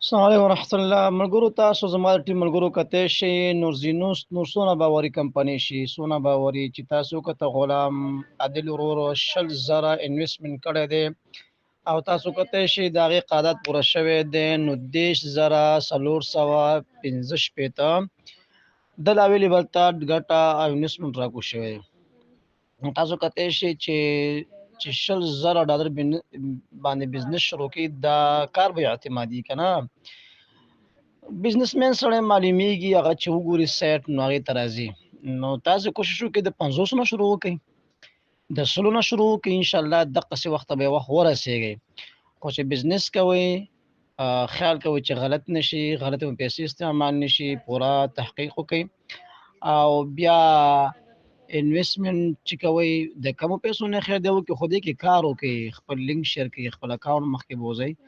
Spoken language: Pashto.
السلام علیکم ورحمۃ الله. ملګرو تاسو زما د ټیم ملګرو کته شي نورزینوس نور سونه باوري کمپنی شي سونه باوري چې تاسو کته غلام عادل ورور شل زره انویسټمنٹ کړی دی او تاسو کته شي داغه قادت پوره شوه دی نو دیش زره سلور سوا 15 شپېته د اویلیبل تا ګټه او انویسټمنٹ راکو شوی تاسو کته شي چې شل زره ډالر باندې بزنس شروع کی دا کار به اعتمادي کنه بزنسمن سره معلومیږي هغه چې وګوري سایت نو هغه ترازی نو تاسو کوشش وکړئ د 500 نه شروع وکړئ د سلو نه شروع وکړئ ان شاء الله د قصې وخت به وخت ورسیږي خو چې بزنس کوي خیال کوي چې غلط نشي غلط پیسې استعمال نشي پورا تحقیق وکړي او بیا انویسټمنٹ چې کوي د کمو پیسو نه خیر دی او کې خو دې کې کار وکړي خپل لینک شیر کړي خپل اکاونټ مخکې بوزي